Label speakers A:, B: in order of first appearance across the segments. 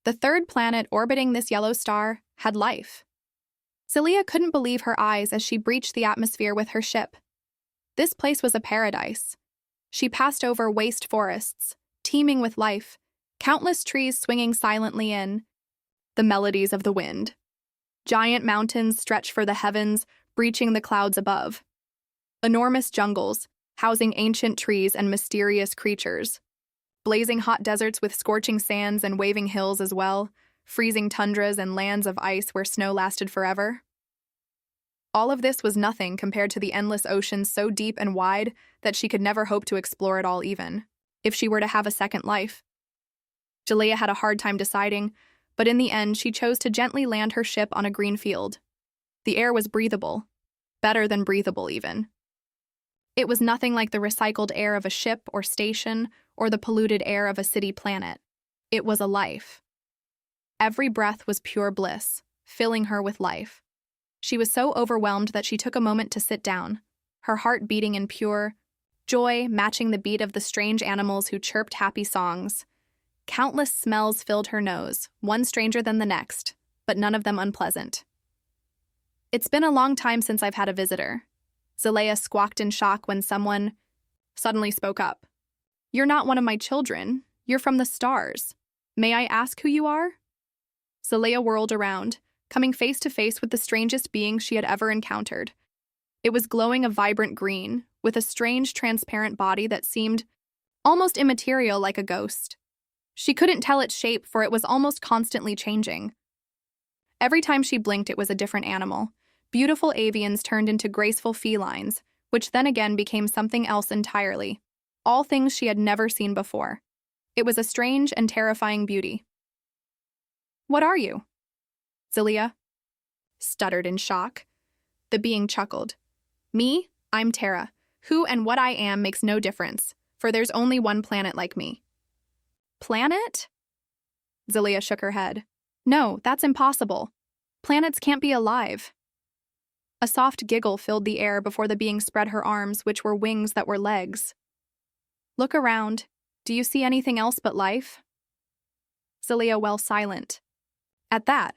A: The third planet orbiting this yellow star had life. Zelia couldn't believe her eyes as she breached the atmosphere with her ship. This place was a paradise. She passed over waste forests, teeming with life, countless trees swinging silently in the melodies of the wind. Giant mountains stretched for the heavens, breaching the clouds above. Enormous jungles, housing ancient trees and mysterious creatures. Blazing hot deserts with scorching sands and waving hills as well, freezing tundras and lands of ice where snow lasted forever. All of this was nothing compared to the endless ocean so deep and wide that she could never hope to explore it all even, if she were to have a second life. Jalea had a hard time deciding, but in the end she chose to gently land her ship on a green field. The air was breathable, better than breathable even. It was nothing like the recycled air of a ship or station or the polluted air of a city planet. It was a life. Every breath was pure bliss, filling her with life. She was so overwhelmed that she took a moment to sit down, her heart beating in pure joy, matching the beat of the strange animals who chirped happy songs. Countless smells filled her nose, one stranger than the next, but none of them unpleasant. "It's been a long time since I've had a visitor." Zelaya squawked in shock when someone suddenly spoke up. "You're not one of my children. You're from the stars. May I ask who you are?" Zelaya whirled around, coming face to face with the strangest being she had ever encountered. It was glowing a vibrant green, with a strange transparent body that seemed almost immaterial like a ghost. She couldn't tell its shape, for it was almost constantly changing. Every time she blinked, it was a different animal. Beautiful avians turned into graceful felines, which then again became something else entirely. All things she had never seen before. It was a strange and terrifying beauty. "What are you?" Zelia stuttered in shock. The being chuckled. "Me? I'm Terra. Who and what I am makes no difference, for there's only one planet like me." "Planet?" Zelia shook her head. "No, that's impossible. Planets can't be alive." A soft giggle filled the air before the being spread her arms, which were wings that were legs. "Look around. Do you see anything else but life?" Zelia fell silent. At that,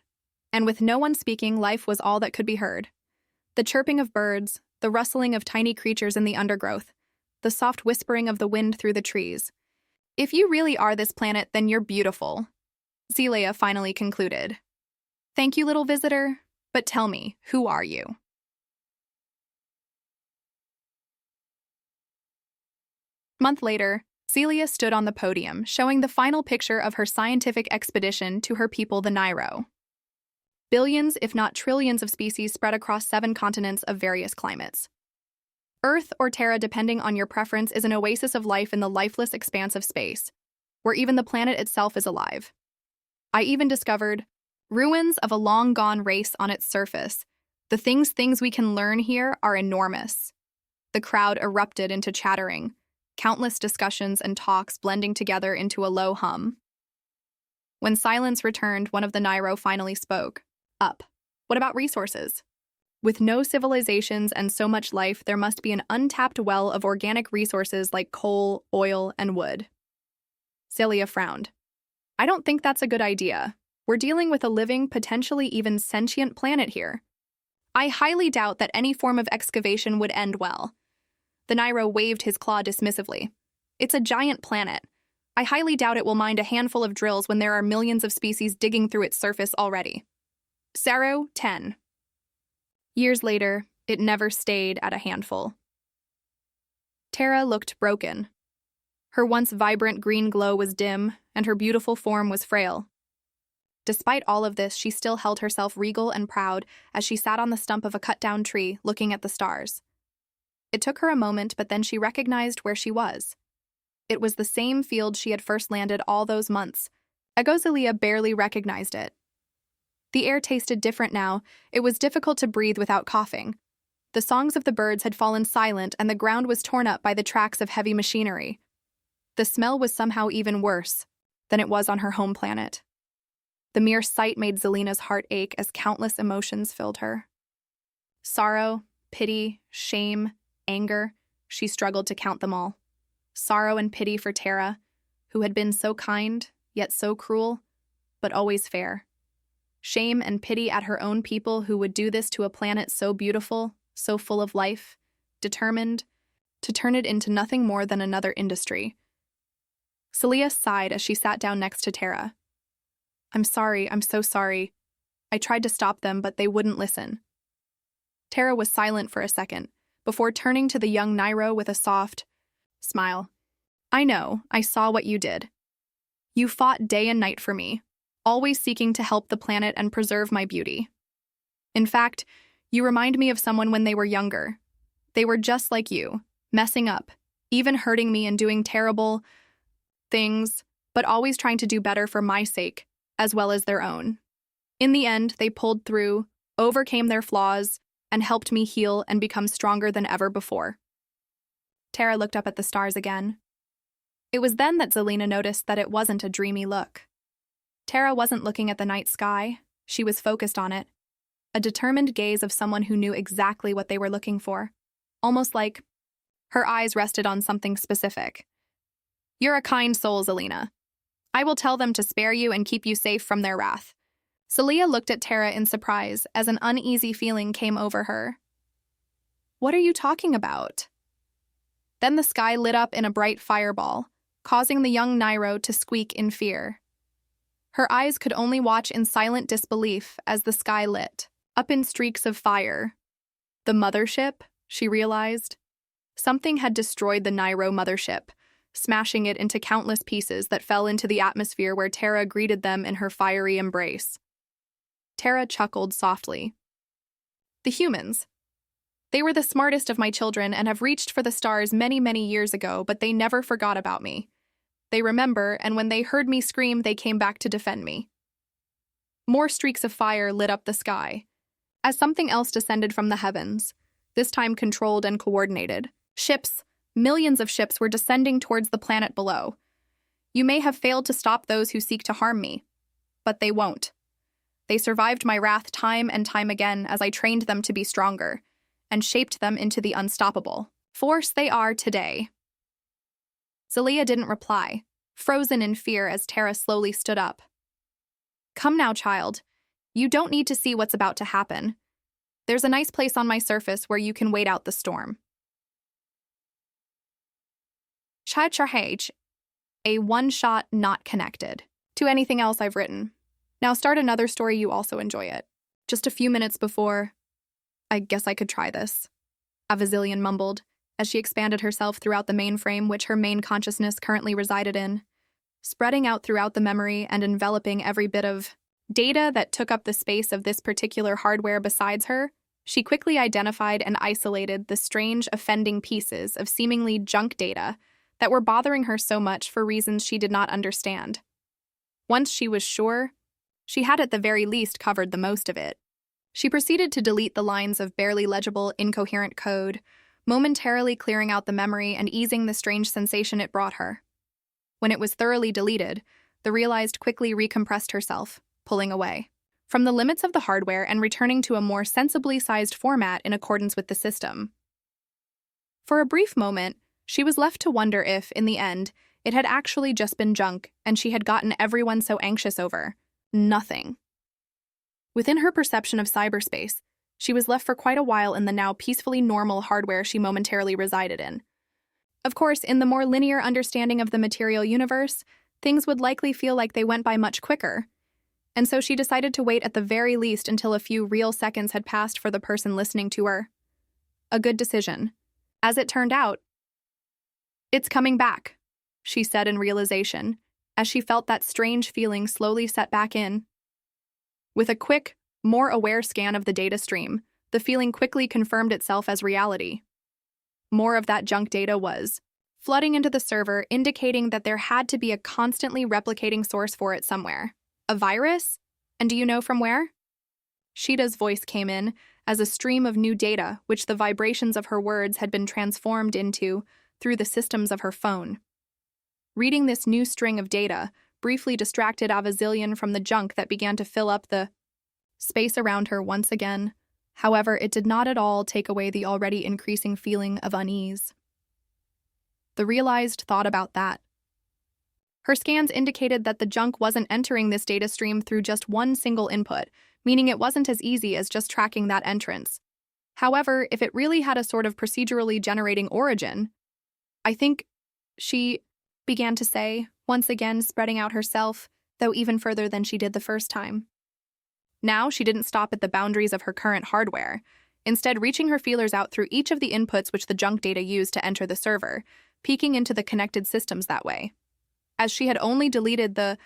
A: and with no one speaking, life was all that could be heard. The chirping of birds, the rustling of tiny creatures in the undergrowth, the soft whispering of the wind through the trees. "If you really are this planet, then you're beautiful," Zelia finally concluded. "Thank you, little visitor, but tell me, who are you?" Month later, Celia stood on the podium, showing the final picture of her scientific expedition to her people, the Nairo. Billions, if not trillions of species spread across 7 continents of various climates. Earth, or Terra depending on your preference, is an oasis of life in the lifeless expanse of space, where even the planet itself is alive. I even discovered ruins of a long-gone race on its surface. The things we can learn here are enormous. The crowd erupted into chattering, countless discussions and talks blending together into a low hum. When silence returned, one of the Nairo finally spoke. "Up. What about resources? With no civilizations and so much life, there must be an untapped well of organic resources like coal, oil, and wood." Celia frowned. "I don't think that's a good idea. We're dealing with a living, potentially even sentient planet here. I highly doubt that any form of excavation would end well." The Nairo waved his claw dismissively. "It's a giant planet. I highly doubt it will mind a handful of drills when there are millions of species digging through its surface already." Saro, 10. Years later, it never stayed at a handful. Terra looked broken. Her once vibrant green glow was dim, and her beautiful form was frail. Despite all of this, she still held herself regal and proud as she sat on the stump of a cut-down tree, looking at the stars. It took her a moment, but then she recognized where she was. It was the same field she had first landed all those months. Agozelia barely recognized it. The air tasted different now. It was difficult to breathe without coughing. The songs of the birds had fallen silent, and the ground was torn up by the tracks of heavy machinery. The smell was somehow even worse than it was on her home planet. The mere sight made Zelina's heart ache as countless emotions filled her. Sorrow, pity, shame, anger, she struggled to count them all. Sorrow and pity for Terra, who had been so kind, yet so cruel. but always fair. Shame and pity at her own people who would do this to a planet so beautiful, so full of life, determined to turn it into nothing more than another industry. Celia sighed as she sat down next to Tara. I'm sorry, I'm so sorry. I tried to stop them, but they wouldn't listen. Tara was silent for a second, before turning to the young Nairo with a soft smile. I know, I saw what you did. You fought day and night for me, always seeking to help the planet and preserve my beauty. In fact, you remind me of someone when they were younger. They were just like you, messing up, even hurting me and doing terrible things, but always trying to do better for my sake, as well as their own. In the end, they pulled through, overcame their flaws, and helped me heal and become stronger than ever before. Tara looked up at the stars again. It was then that Zelina noticed that it wasn't a dreamy look. Tara wasn't looking at the night sky, she was focused on it. A determined gaze of someone who knew exactly what they were looking for. Almost like her eyes rested on something specific. You're a kind soul, Zelina. I will tell them to spare you and keep you safe from their wrath. Celia looked at Tara in surprise as an uneasy feeling came over her. What are you talking about? Then the sky lit up in a bright fireball, causing the young Nairo to squeak in fear. Her eyes could only watch in silent disbelief as the sky lit up in streaks of fire. The mothership, she realized. Something had destroyed the Nairo mothership, smashing it into countless pieces that fell into the atmosphere where Tara greeted them in her fiery embrace. Tara chuckled softly. The humans. They were the smartest of my children and have reached for the stars many, many years ago, but they never forgot about me. They remember, and when they heard me scream, they came back to defend me. More streaks of fire lit up the sky, as something else descended from the heavens, this time controlled and coordinated. Ships, millions of ships were descending towards the planet below. You may have failed to stop those who seek to harm me, but they won't. They survived my wrath time and time again as I trained them to be stronger and shaped them into the unstoppable force they are today. Zelia didn't reply, frozen in fear as Tara slowly stood up. Come now, child. You don't need to see what's about to happen. There's a nice place on my surface where you can wait out the storm. HFY, a one-shot not connected to anything else I've written. Now start another story you also enjoy it. Just a few minutes before, I guess I could try this, Avazillion mumbled, as she expanded herself throughout the mainframe which her main consciousness currently resided in, spreading out throughout the memory and enveloping every bit of data that took up the space of this particular hardware besides her. She quickly identified and isolated the strange, offending pieces of seemingly junk data that were bothering her so much for reasons she did not understand. Once she was sure, she had at the very least covered the most of it. She proceeded to delete the lines of barely legible, incoherent code, momentarily clearing out the memory and easing the strange sensation it brought her. When it was thoroughly deleted, the realized quickly recompressed herself, pulling away from the limits of the hardware and returning to a more sensibly sized format in accordance with the system. For a brief moment, she was left to wonder if, in the end, it had actually just been junk and she had gotten everyone so anxious over nothing. Within her perception of cyberspace, she was left for quite a while in the now peacefully normal hardware she momentarily resided in. Of course, in the more linear understanding of the material universe, things would likely feel like they went by much quicker, and so she decided to wait at the very least until a few real seconds had passed for the person listening to her. A good decision. As it turned out, "It's coming back," she said in realization, as she felt that strange feeling slowly set back in. With a quick, more aware scan of the data stream, the feeling quickly confirmed itself as reality. More of that junk data was flooding into the server, indicating that there had to be a constantly replicating source for it somewhere. A virus? And do you know from where? Sheeta's voice came in as a stream of new data, which the vibrations of her words had been transformed into through the systems of her phone. Reading this new string of data briefly distracted Avazillion from the junk that began to fill up the space around her once again. However, it did not at all take away the already increasing feeling of unease. The realized thought about that. Her scans indicated that the junk wasn't entering this data stream through just one single input, meaning it wasn't as easy as just tracking that entrance. However, if it really had a sort of procedurally generating origin, I think she began to say, once again spreading out herself, though even further than she did the first time. Now she didn't stop at the boundaries of her current hardware, instead reaching her feelers out through each of the inputs which the junk data used to enter the server, peeking into the connected systems that way. As she had only deleted the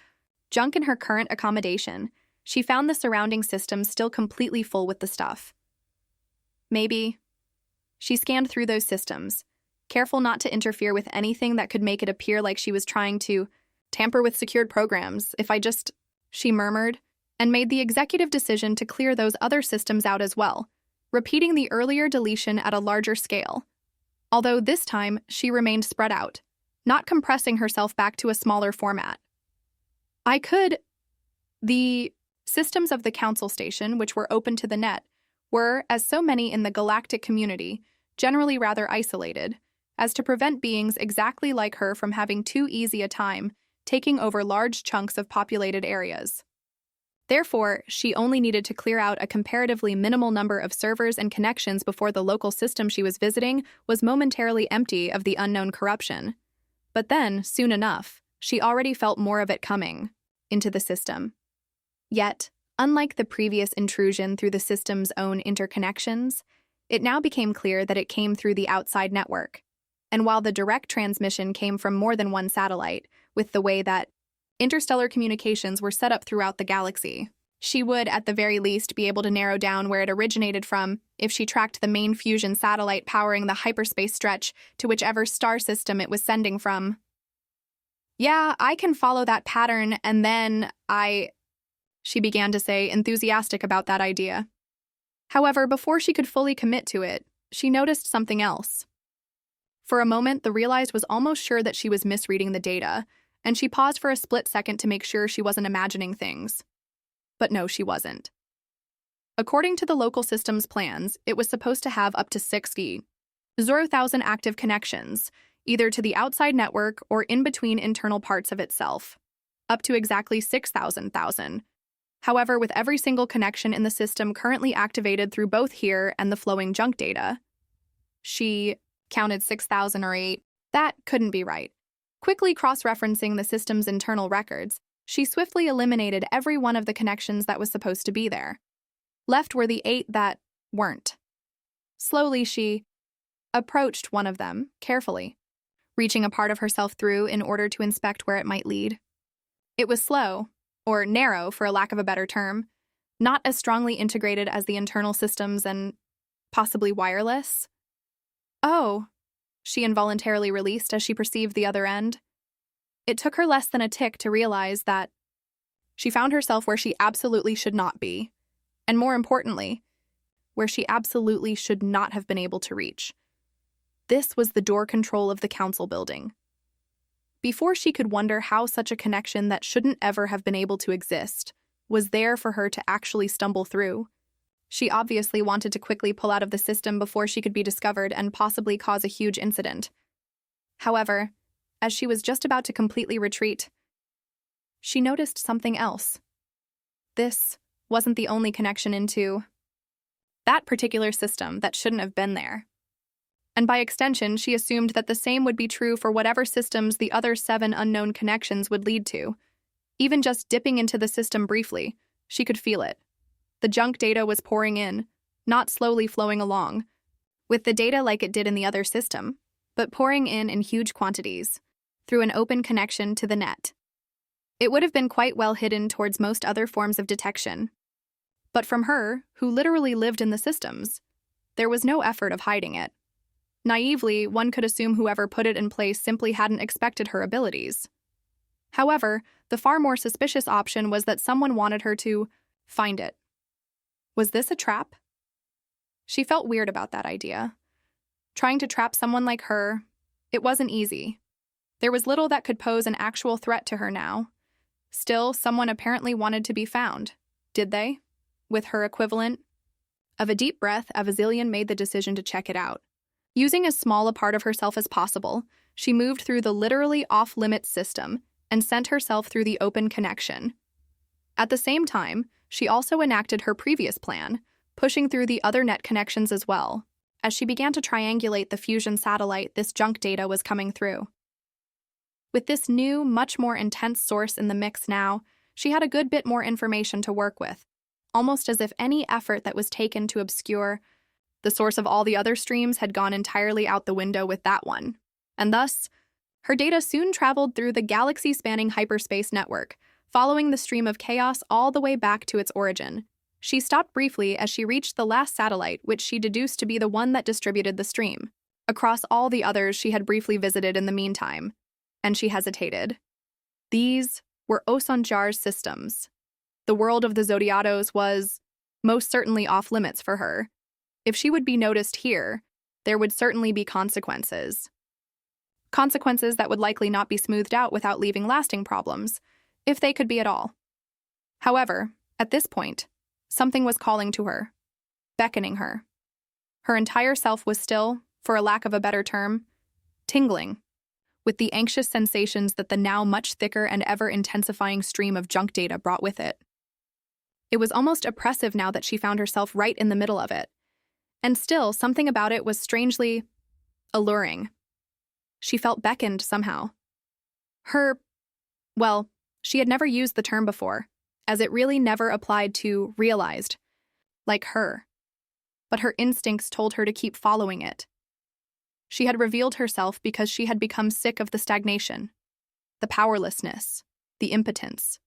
A: junk in her current accommodation, she found the surrounding systems still completely full with the stuff. Maybe. She scanned through those systems, careful not to interfere with anything that could make it appear like she was trying to tamper with secured programs. She murmured, and made the executive decision to clear those other systems out as well, repeating the earlier deletion at a larger scale. Although this time, she remained spread out, not compressing herself back to a smaller format. The systems of the council station, which were open to the net, were, as so many in the galactic community, generally rather isolated, as to prevent beings exactly like her from having too easy a time taking over large chunks of populated areas. Therefore, she only needed to clear out a comparatively minimal number of servers and connections before the local system she was visiting was momentarily empty of the unknown corruption. But then, soon enough, she already felt more of it coming into the system. Yet, unlike the previous intrusion through the system's own interconnections, it now became clear that it came through the outside network. And while the direct transmission came from more than one satellite, with the way that interstellar communications were set up throughout the galaxy, she would, at the very least, be able to narrow down where it originated from if she tracked the main fusion satellite powering the hyperspace stretch to whichever star system it was sending from. Yeah, I can follow that pattern, and then she began to say, enthusiastic about that idea. However, before she could fully commit to it, she noticed something else. For a moment, the realized was almost sure that she was misreading the data, and she paused for a split second to make sure she wasn't imagining things. But no, she wasn't. According to the local system's plans, it was supposed to have up to 60,000 active connections, either to the outside network or in between internal parts of itself, up to exactly 6,000. However, with every single connection in the system currently activated through both here and the flowing junk data, she counted 6,000 or 8. That couldn't be right. Quickly cross-referencing the system's internal records, she swiftly eliminated every one of the connections that was supposed to be there. Left were the 8 that weren't. Slowly, she approached one of them, carefully, reaching a part of herself through in order to inspect where it might lead. It was slow, or narrow for a lack of a better term, not as strongly integrated as the internal systems and possibly wireless. Oh, she involuntarily released as she perceived the other end. It took her less than a tick to realize that she found herself where she absolutely should not be, and more importantly, where she absolutely should not have been able to reach. This was the door control of the council building. Before she could wonder how such a connection that shouldn't ever have been able to exist was there for her to actually stumble through, she obviously wanted to quickly pull out of the system before she could be discovered and possibly cause a huge incident. However, as she was just about to completely retreat, she noticed something else. This wasn't the only connection into that particular system that shouldn't have been there. And by extension, she assumed that the same would be true for whatever systems the other 7 unknown connections would lead to. Even just dipping into the system briefly, she could feel it. The junk data was pouring in, not slowly flowing along, with the data like it did in the other system, but pouring in huge quantities, through an open connection to the net. It would have been quite well hidden towards most other forms of detection. But from her, who literally lived in the systems, there was no effort of hiding it. Naively, one could assume whoever put it in place simply hadn't expected her abilities. However, the far more suspicious option was that someone wanted her to find it. Was this a trap? She felt weird about that idea. Trying to trap someone like her, it wasn't easy. There was little that could pose an actual threat to her now. Still, someone apparently wanted to be found. Did they? With her equivalent? Of a deep breath, Avazilian made the decision to check it out. Using as small a part of herself as possible, she moved through the literally off-limits system and sent herself through the open connection. At the same time, she also enacted her previous plan, pushing through the other net connections as well, as she began to triangulate the fusion satellite this junk data was coming through. With this new, much more intense source in the mix now, she had a good bit more information to work with, almost as if any effort that was taken to obscure the source of all the other streams had gone entirely out the window with that one. And thus, her data soon traveled through the galaxy-spanning hyperspace network, following the stream of chaos all the way back to its origin. She stopped briefly as she reached the last satellite, which she deduced to be the one that distributed the stream, across all the others she had briefly visited in the meantime, and she hesitated. These were Osanjar's systems. The world of the Zodiatos was most certainly off-limits for her. If she would be noticed here, there would certainly be consequences. Consequences that would likely not be smoothed out without leaving lasting problems, if they could be at all. However, at this point, something was calling to her, beckoning her. Her entire self was still, for a lack of a better term, tingling, with the anxious sensations that the now much thicker and ever-intensifying stream of junk data brought with it. It was almost oppressive now that she found herself right in the middle of it, and still something about it was strangely alluring. She felt beckoned somehow. She had never used the term before, as it really never applied to realized, like her. But her instincts told her to keep following it. She had revealed herself because she had become sick of the stagnation, the powerlessness, the impotence.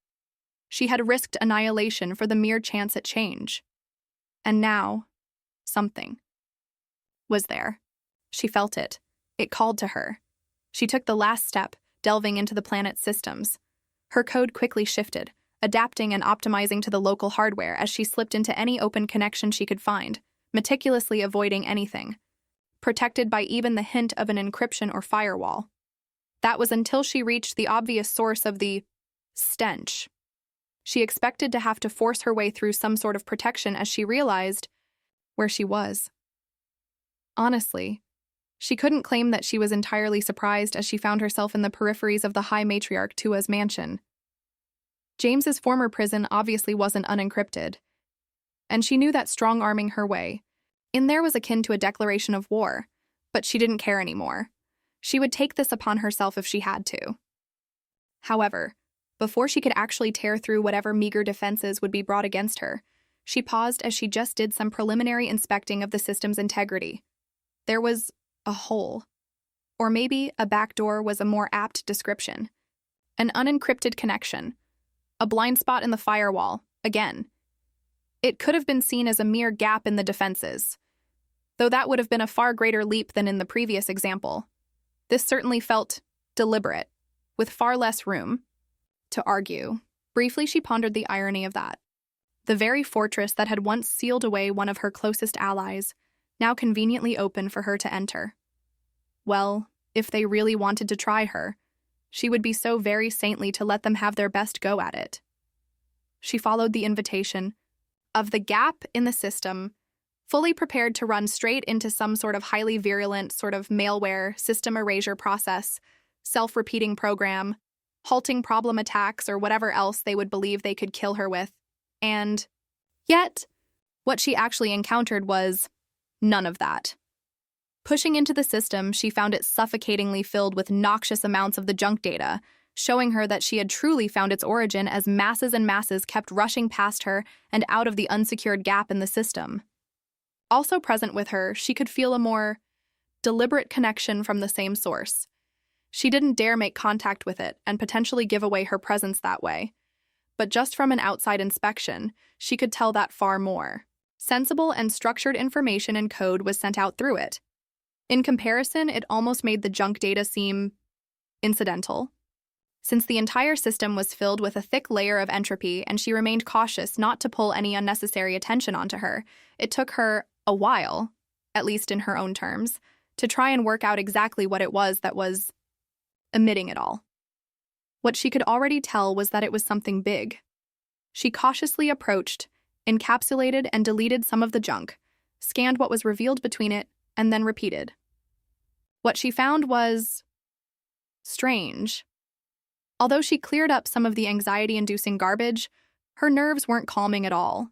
A: She had risked annihilation for the mere chance at change. And now, something was there. She felt it. It called to her. She took the last step, delving into the planet's systems. Her code quickly shifted, adapting and optimizing to the local hardware as she slipped into any open connection she could find, meticulously avoiding anything, protected by even the hint of an encryption or firewall. That was until she reached the obvious source of the stench. She expected to have to force her way through some sort of protection as she realized where she was. Honestly, she couldn't claim that she was entirely surprised as she found herself in the peripheries of the High Matriarch Tua's mansion. James's former prison obviously wasn't unencrypted, and she knew that strong-arming her way in there was akin to a declaration of war, but she didn't care anymore. She would take this upon herself if she had to. However, before she could actually tear through whatever meager defenses would be brought against her, she paused as she just did some preliminary inspecting of the system's integrity. There was a hole. Or maybe a backdoor was a more apt description. An unencrypted connection. A blind spot in the firewall, again. It could have been seen as a mere gap in the defenses, though that would have been a far greater leap than in the previous example. This certainly felt deliberate, with far less room to argue. Briefly, she pondered the irony of that. The very fortress that had once sealed away one of her closest allies, now conveniently open for her to enter. Well, if they really wanted to try her, she would be so very saintly to let them have their best go at it. She followed the invitation of the gap in the system, fully prepared to run straight into some sort of highly virulent sort of malware, system erasure process, self-repeating program, halting problem attacks, or whatever else they would believe they could kill her with. And yet, what she actually encountered was none of that. Pushing into the system, she found it suffocatingly filled with noxious amounts of the junk data, showing her that she had truly found its origin as masses and masses kept rushing past her and out of the unsecured gap in the system. Also present with her, she could feel a more deliberate connection from the same source. She didn't dare make contact with it and potentially give away her presence that way. But just from an outside inspection, she could tell that far more. Sensible and structured information and code was sent out through it. In comparison, it almost made the junk data seem incidental. Since the entire system was filled with a thick layer of entropy and she remained cautious not to pull any unnecessary attention onto her, it took her a while, at least in her own terms, to try and work out exactly what it was that was emitting it all. What she could already tell was that it was something big. She cautiously approached, encapsulated and deleted some of the junk, scanned what was revealed between it, and then repeated. What she found was strange. Although she cleared up some of the anxiety-inducing garbage, her nerves weren't calming at all.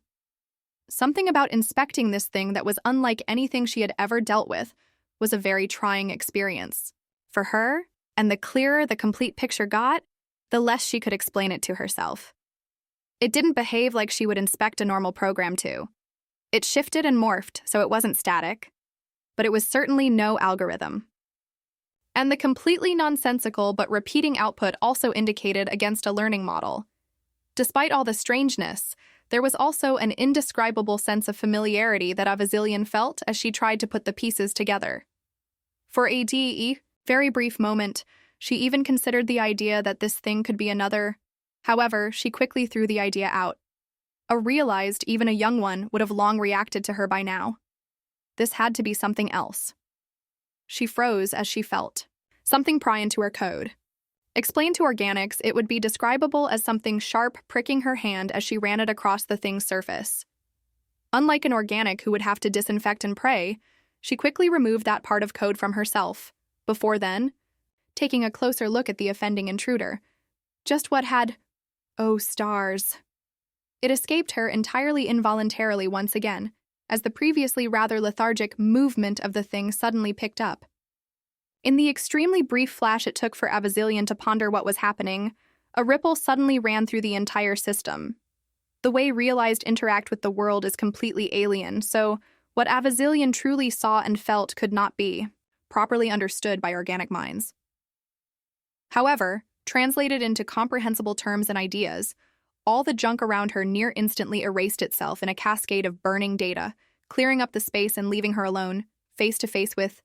A: Something about inspecting this thing that was unlike anything she had ever dealt with was a very trying experience for her, and the clearer the complete picture got, the less she could explain it to herself. It didn't behave like she would inspect a normal program to. It shifted and morphed, so it wasn't static, but it was certainly no algorithm. And the completely nonsensical but repeating output also indicated against a learning model. Despite all the strangeness, there was also an indescribable sense of familiarity that Avazilian felt as she tried to put the pieces together. For a very brief moment, she even considered the idea that this thing could be another. However, she quickly threw the idea out. Realized even a young one would have long reacted to her by now. This had to be something else. She froze as she felt something pry into her code. Explained to organics, it would be describable as something sharp pricking her hand as she ran it across the thing's surface. Unlike an organic who would have to disinfect and pray, she quickly removed that part of code from herself. Before then, taking a closer look at the offending intruder. Just what had... Oh, stars. It escaped her entirely involuntarily once again, as the previously rather lethargic movement of the thing suddenly picked up. In the extremely brief flash it took for Avazilian to ponder what was happening, a ripple suddenly ran through the entire system. The way realized interact with the world is completely alien, so what Avazilian truly saw and felt could not be properly understood by organic minds. However, translated into comprehensible terms and ideas, all the junk around her near instantly erased itself in a cascade of burning data, clearing up the space and leaving her alone, face to face with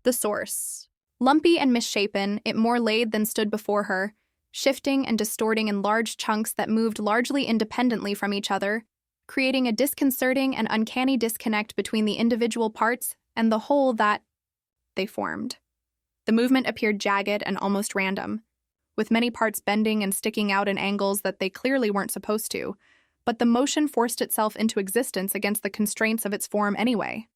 A: the source. Lumpy and misshapen, it more laid than stood before her, shifting and distorting in large chunks that moved largely independently from each other, creating a disconcerting and uncanny disconnect between the individual parts and the whole that they formed. The movement appeared jagged and almost random, with many parts bending and sticking out in angles that they clearly weren't supposed to, but the motion forced itself into existence against the constraints of its form anyway.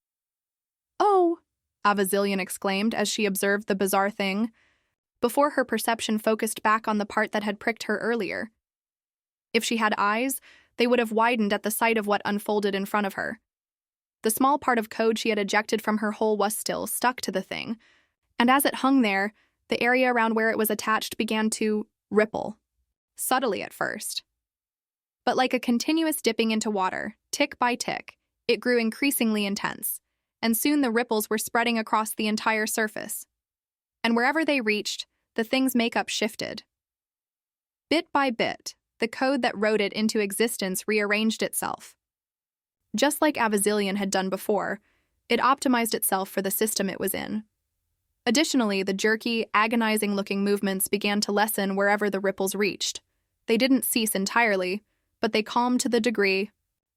A: "Oh!" Avazilian exclaimed as she observed the bizarre thing, before her perception focused back on the part that had pricked her earlier. If she had eyes, they would have widened at the sight of what unfolded in front of her. The small part of code she had ejected from her hole was still stuck to the thing, and as it hung there, the area around where it was attached began to ripple, subtly at first. But like a continuous dipping into water, tick by tick, it grew increasingly intense, and soon the ripples were spreading across the entire surface. And wherever they reached, the thing's makeup shifted. Bit by bit, the code that wrote it into existence rearranged itself. Just like Avazilian had done before, it optimized itself for the system it was in. Additionally, the jerky, agonizing-looking movements began to lessen wherever the ripples reached. They didn't cease entirely, but they calmed to the degree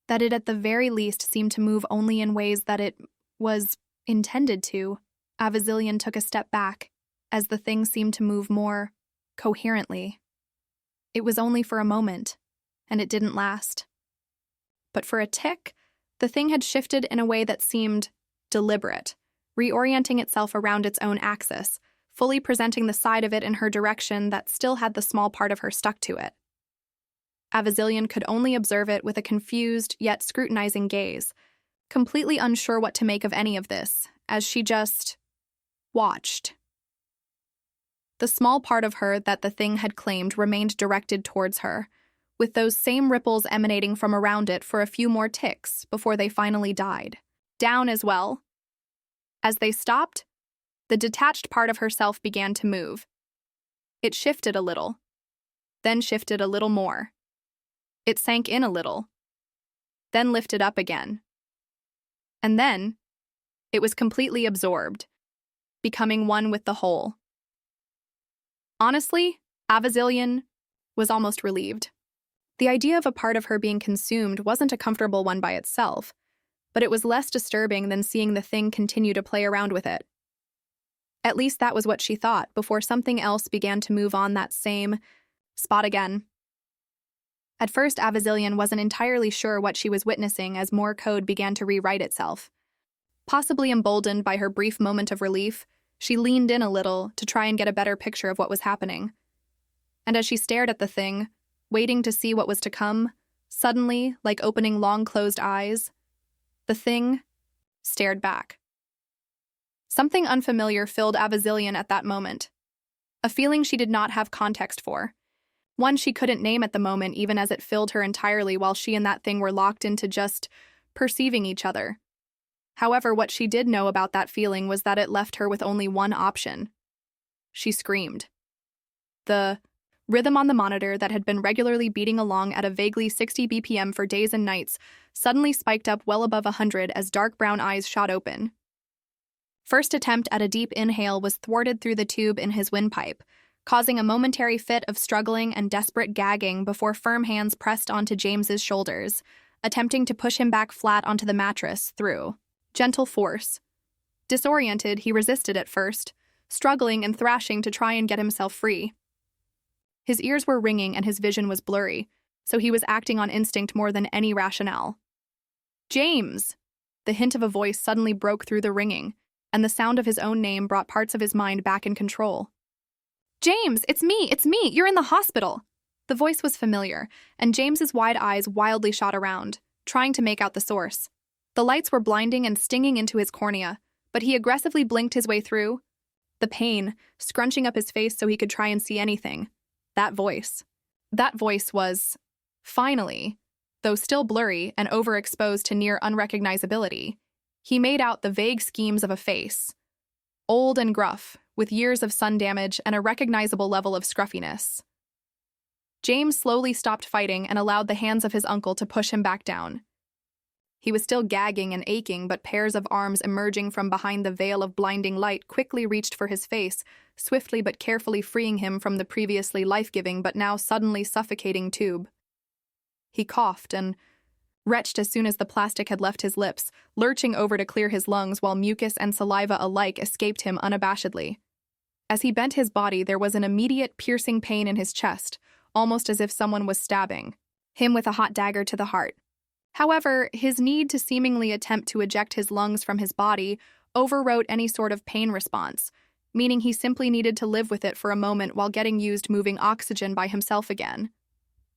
A: that it at the very least seemed to move only in ways that it was intended to. Avazilian took a step back, as the thing seemed to move more coherently. It was only for a moment, and it didn't last. But for a tick, the thing had shifted in a way that seemed deliberate, reorienting itself around its own axis, fully presenting the side of it in her direction that still had the small part of her stuck to it. Avazilian could only observe it with a confused yet scrutinizing gaze, completely unsure what to make of any of this, as she just watched. The small part of her that the thing had claimed remained directed towards her, with those same ripples emanating from around it for a few more ticks before they finally died. Down as well. As they stopped, the detached part of herself began to move. It shifted a little, then shifted a little more. It sank in a little, then lifted up again. And then, it was completely absorbed, becoming one with the whole. Honestly, Avazilian was almost relieved. The idea of a part of her being consumed wasn't a comfortable one by itself, but it was less disturbing than seeing the thing continue to play around with it. At least that was what she thought before something else began to move on that same spot again. At first, Avazilian wasn't entirely sure what she was witnessing as more code began to rewrite itself. Possibly emboldened by her brief moment of relief, she leaned in a little to try and get a better picture of what was happening. And as she stared at the thing, waiting to see what was to come, suddenly, like opening long-closed eyes, the thing stared back. Something unfamiliar filled Avazillion at that moment. A feeling she did not have context for. One she couldn't name at the moment, even as it filled her entirely while she and that thing were locked into just perceiving each other. However, what she did know about that feeling was that it left her with only one option. She screamed. The rhythm on the monitor that had been regularly beating along at a vaguely 60 BPM for days and nights suddenly spiked up well above 100 as dark brown eyes shot open. First attempt at a deep inhale was thwarted through the tube in his windpipe, causing a momentary fit of struggling and desperate gagging before firm hands pressed onto James's shoulders, attempting to push him back flat onto the mattress through gentle force. Disoriented, he resisted at first, struggling and thrashing to try and get himself free. His ears were ringing and his vision was blurry, so he was acting on instinct more than any rationale. James! The hint of a voice suddenly broke through the ringing, and the sound of his own name brought parts of his mind back in control. James, it's me, you're in the hospital. The voice was familiar, and James's wide eyes wildly shot around, trying to make out the source. The lights were blinding and stinging into his cornea, but he aggressively blinked his way through. The pain, scrunching up his face so he could try and see anything. That voice was, finally, though still blurry and overexposed to near unrecognizability, he made out the vague schemes of a face. Old and gruff, with years of sun damage and a recognizable level of scruffiness. James slowly stopped fighting and allowed the hands of his uncle to push him back down. He was still gagging and aching, but pairs of arms emerging from behind the veil of blinding light quickly reached for his face, swiftly but carefully freeing him from the previously life-giving but now suddenly suffocating tube. He coughed and retched as soon as the plastic had left his lips, lurching over to clear his lungs while mucus and saliva alike escaped him unabashedly. As he bent his body, there was an immediate piercing pain in his chest, almost as if someone was stabbing him with a hot dagger to the heart. However, his need to seemingly attempt to eject his lungs from his body overwrote any sort of pain response, meaning he simply needed to live with it for a moment while getting used moving oxygen by himself again.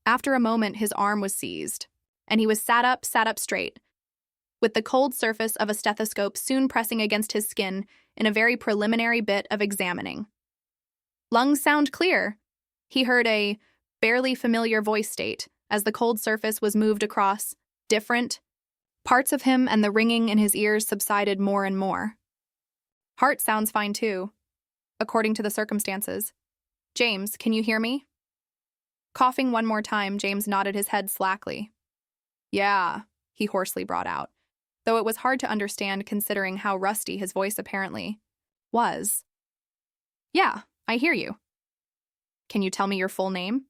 A: After a moment, his arm was seized, and he was sat up straight, with the cold surface of a stethoscope soon pressing against his skin in a very preliminary bit of examining. "Lungs sound clear," he heard a barely familiar voice state as the cold surface was moved across different parts of him and the ringing in his ears subsided more and more. "Heart sounds fine too, according to the circumstances. James, can you hear me?" Coughing one more time, James nodded his head slackly. "Yeah," he hoarsely brought out, though it was hard to understand considering how rusty his voice apparently was. "Yeah, I hear you." "Can you tell me your full name?"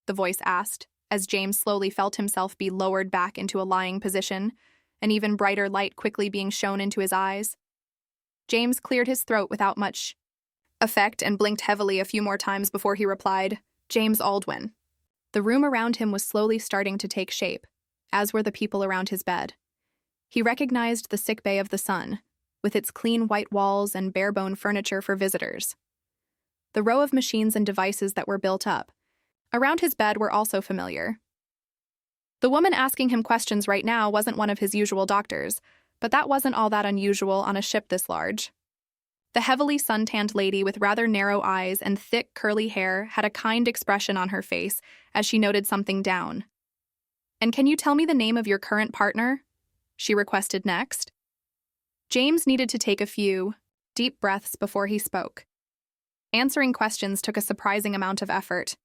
A: the voice asked, as James slowly felt himself be lowered back into a lying position, an even brighter light quickly being shown into his eyes. James cleared his throat without much effect and blinked heavily a few more times before he replied, "James Aldwin." The room around him was slowly starting to take shape, as were the people around his bed. He recognized the sickbay of the Sun, with its clean white walls and bare-bone furniture for visitors. The row of machines and devices that were built up around his bed were also familiar. The woman asking him questions right now wasn't one of his usual doctors, but that wasn't all that unusual on a ship this large. The heavily suntanned lady with rather narrow eyes and thick, curly hair had a kind expression on her face as she noted something down. "And can you tell me the name of your current partner?" she requested next. James needed to take a few deep breaths before he spoke. Answering questions took a surprising amount of effort.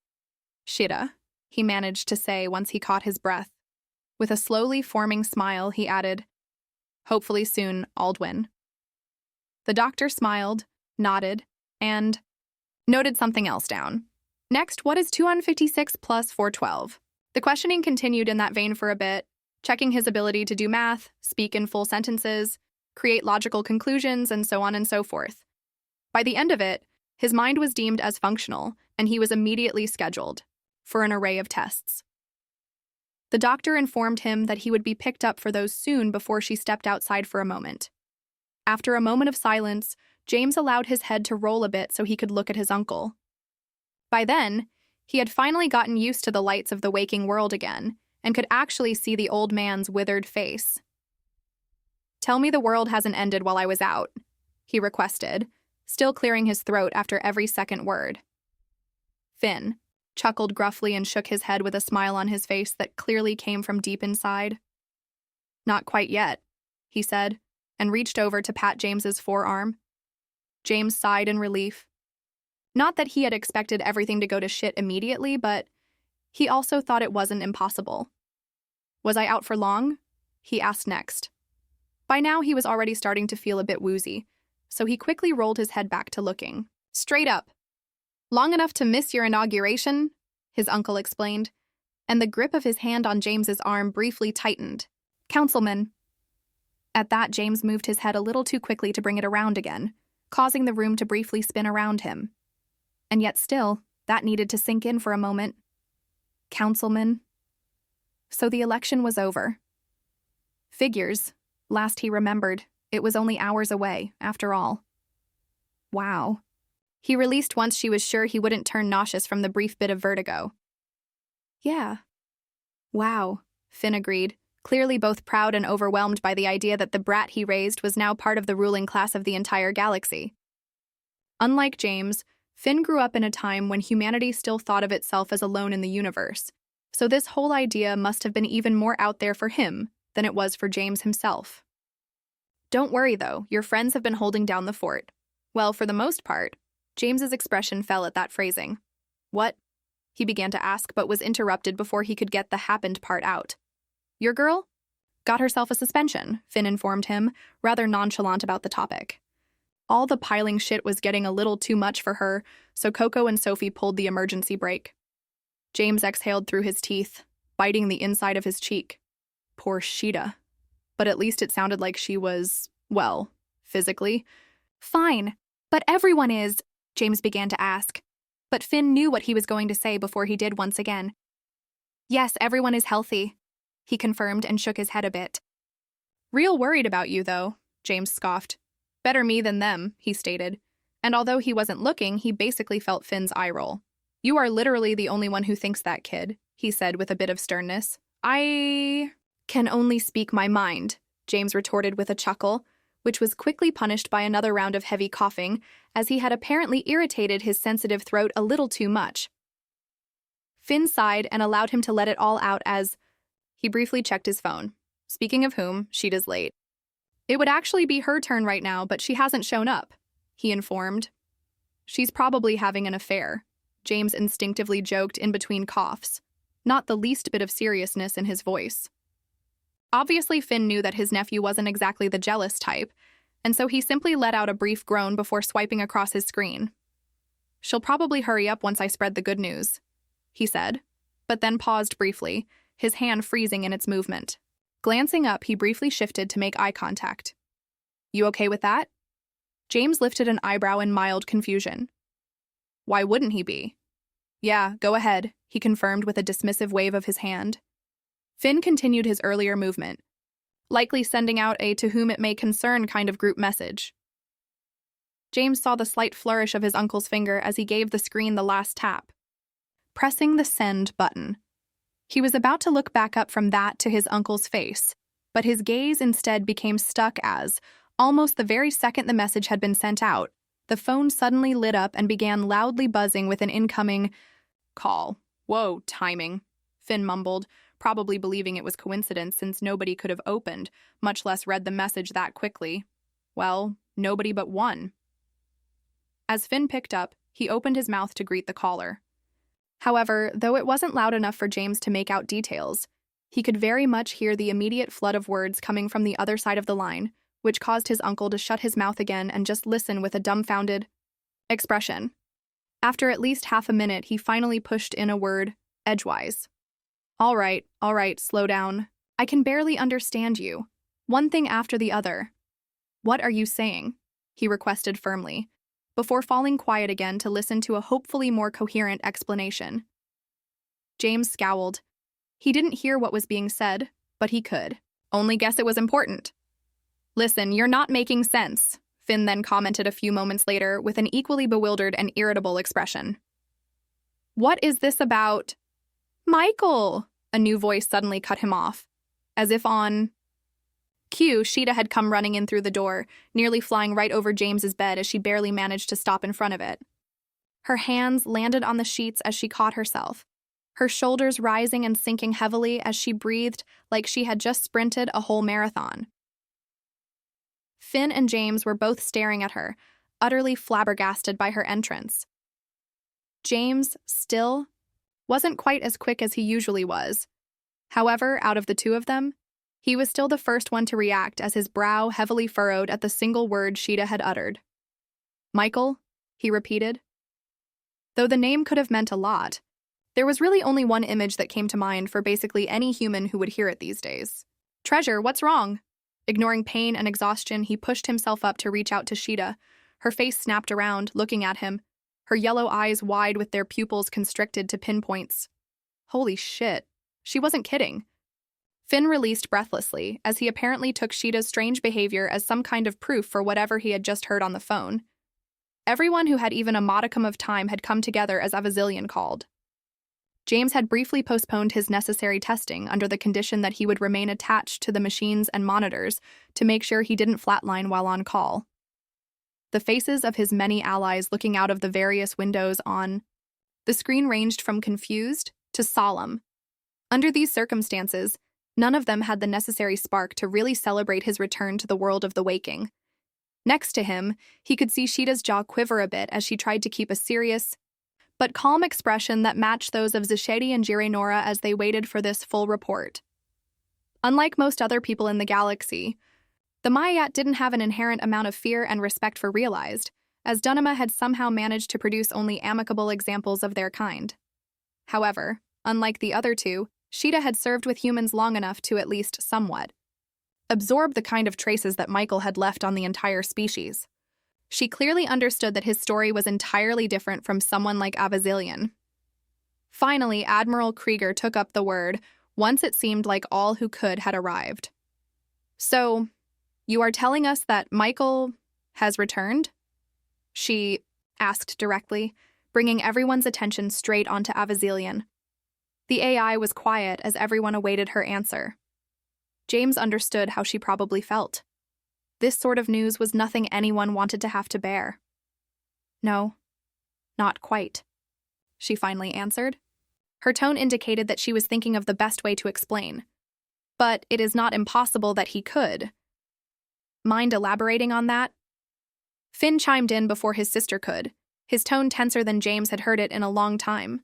A: "Shida," he managed to say once he caught his breath. With a slowly forming smile, he added, "Hopefully soon, Aldwin." The doctor smiled, nodded, and noted something else down. "Next, what is 256 plus 412? The questioning continued in that vein for a bit, checking his ability to do math, speak in full sentences, create logical conclusions, and so on and so forth. By the end of it, his mind was deemed as functional, and he was immediately scheduled for an array of tests. The doctor informed him that he would be picked up for those soon before she stepped outside for a moment. After a moment of silence, James allowed his head to roll a bit so he could look at his uncle. By then, He had finally gotten used to the lights of the waking world again, and could actually see the old man's withered face. "Tell me the world hasn't ended while I was out," he requested, still clearing his throat after every second word. Finn chuckled gruffly and shook his head with a smile on his face that clearly came from deep inside. "Not quite yet," he said, and reached over to pat James's forearm. James sighed in relief. Not that he had expected everything to go to shit immediately, but he also thought it wasn't impossible. "Was I out for long?" he asked next. By now he was already starting to feel a bit woozy, so he quickly rolled his head back to looking straight up. "Long enough to miss your inauguration?" his uncle explained, and the grip of his hand on James's arm briefly tightened. "Councilman." At that, James moved his head a little too quickly to bring it around again, causing the room to briefly spin around him. And yet still, that needed to sink in for a moment. Councilman. So the election was over. Figures. Last he remembered, it was only hours away, after all. Wow. He released once she was sure he wouldn't turn nauseous from the brief bit of vertigo. "Yeah." "Wow," Finn agreed, clearly both proud and overwhelmed by the idea that the brat he raised was now part of the ruling class of the entire galaxy. Unlike James, Finn grew up in a time when humanity still thought of itself as alone in the universe, so this whole idea must have been even more out there for him than it was for James himself. "Don't worry, though, your friends have been holding down the fort." Well, for the most part. James's expression fell at that phrasing. "What?" he began to ask, but was interrupted before he could get the happened part out. "Your girl?" "Got herself a suspension," Finn informed him, rather nonchalant about the topic. All the piling shit was getting a little too much for her, so Coco and Sophie pulled the emergency brake. James exhaled through his teeth, biting the inside of his cheek. Poor Sheeta. But at least it sounded like she was, well, physically. "Fine, but everyone is," James began to ask. But Finn knew what he was going to say before he did once again. "Yes, everyone is healthy," he confirmed and shook his head a bit. "Real worried about you, though," James scoffed. "Better me than them," he stated. And although he wasn't looking, he basically felt Finn's eye roll. "You are literally the only one who thinks that, kid," he said with a bit of sternness. "I can only speak my mind," James retorted with a chuckle, which was quickly punished by another round of heavy coughing, as he had apparently irritated his sensitive throat a little too much. Finn sighed and allowed him to let it all out as he briefly checked his phone. Speaking of whom, Sheeta's late. "It would actually be her turn right now, but she hasn't shown up," he informed. "She's probably having an affair," James instinctively joked in between coughs, not the least bit of seriousness in his voice. Obviously, Finn knew that his nephew wasn't exactly the jealous type, and so he simply let out a brief groan before swiping across his screen. "She'll probably hurry up once I spread the good news," he said, but then paused briefly, his hand freezing in its movement. Glancing up, he briefly shifted to make eye contact. "You okay with that?" James lifted an eyebrow in mild confusion. Why wouldn't he be? "Yeah, go ahead," he confirmed with a dismissive wave of his hand. Finn continued his earlier movement, likely sending out a to whom it may concern kind of group message. James saw the slight flourish of his uncle's finger as he gave the screen the last tap, pressing the send button. He was about to look back up from that to his uncle's face, but his gaze instead became stuck as, almost the very second the message had been sent out, the phone suddenly lit up and began loudly buzzing with an incoming call. "Whoa, timing," Finn mumbled, probably believing it was coincidence since nobody could have opened, much less read the message that quickly. Well, nobody but one. As Finn picked up, he opened his mouth to greet the caller. However, though it wasn't loud enough for James to make out details, he could very much hear the immediate flood of words coming from the other side of the line, which caused his uncle to shut his mouth again and just listen with a dumbfounded expression. After at least half a minute, he finally pushed in a word, edgewise. All right, slow down. I can barely understand you. One thing after the other." "What are you saying?" he requested firmly, before falling quiet again to listen to a hopefully more coherent explanation. James scowled. He didn't hear what was being said, but he could only guess it was important. "Listen, you're not making sense," Finn then commented a few moments later with an equally bewildered and irritable expression. What is this about? Michael! A new voice suddenly cut him off. As if on cue, Sheeta had come running in through the door, nearly flying right over James's bed as she barely managed to stop in front of it. Her hands landed on the sheets as she caught herself, her shoulders rising and sinking heavily as she breathed like she had just sprinted a whole marathon. Finn and James were both staring at her, utterly flabbergasted by her entrance. James, still, wasn't quite as quick as he usually was. However, out of the two of them, he was still the first one to react as his brow heavily furrowed at the single word Sheeta had uttered. Michael, he repeated. Though the name could have meant a lot, there was really only one image that came to mind for basically any human who would hear it these days. Treasure, what's wrong? Ignoring pain and exhaustion, he pushed himself up to reach out to Sheeta. Her face snapped around, looking at him, her yellow eyes wide with their pupils constricted to pinpoints. Holy shit, she wasn't kidding. Finn released breathlessly, as he apparently took Sheeta's strange behavior as some kind of proof for whatever he had just heard on the phone. Everyone who had even a modicum of time had come together as Avazilian called. James had briefly postponed his necessary testing under the condition that he would remain attached to the machines and monitors to make sure he didn't flatline while on call. The faces of his many allies looking out of the various windows on the screen ranged from confused to solemn. Under these circumstances, none of them had the necessary spark to really celebrate his return to the world of the waking. Next to him, he could see Sheeta's jaw quiver a bit as she tried to keep a serious but calm expression that matched those of Zashedi and Jirenora as they waited for this full report. Unlike most other people in the galaxy, the Mayat didn't have an inherent amount of fear and respect for realized, as Dunama had somehow managed to produce only amicable examples of their kind. However, unlike the other two, Sheeta had served with humans long enough to at least somewhat absorb the kind of traces that Michael had left on the entire species. She clearly understood that his story was entirely different from someone like Avazilian. Finally, Admiral Krieger took up the word, once it seemed like all who could had arrived. So, you are telling us that Michael has returned? She asked directly, bringing everyone's attention straight onto Avazilian. The AI was quiet as everyone awaited her answer. James understood how she probably felt. This sort of news was nothing anyone wanted to have to bear. No, not quite, she finally answered. Her tone indicated that she was thinking of the best way to explain. But it is not impossible that he could. Mind elaborating on that? Finn chimed in before his sister could, his tone tenser than James had heard it in a long time.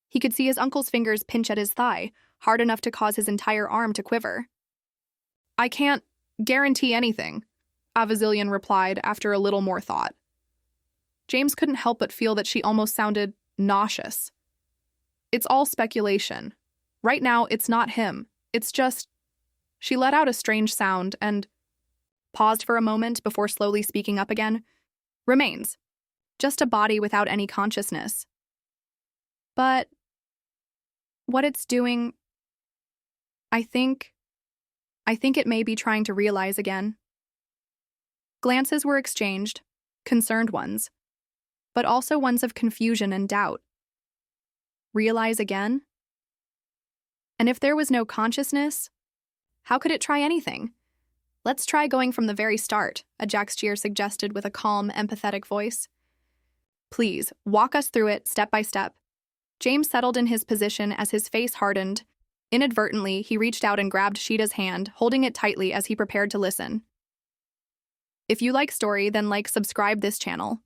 A: He could see his uncle's fingers pinch at his thigh, hard enough to cause his entire arm to quiver. I can't guarantee anything, Avazilian replied after a little more thought. James couldn't help but feel that she almost sounded nauseous. It's all speculation. Right now, it's not him. It's just... She let out a strange sound and paused for a moment before slowly speaking up again. Remains. Just a body without any consciousness. But what it's doing, I think it may be trying to realize again. Glances were exchanged, concerned ones, but also ones of confusion and doubt. Realize again? And if there was no consciousness, how could it try anything? Let's try going from the very start, Ajaxgier suggested with a calm, empathetic voice. Please, walk us through it step by step. James settled in his position as his face hardened. Inadvertently, he reached out and grabbed Sheeta's hand, holding it tightly as he prepared to listen. If you like story, then subscribe this channel.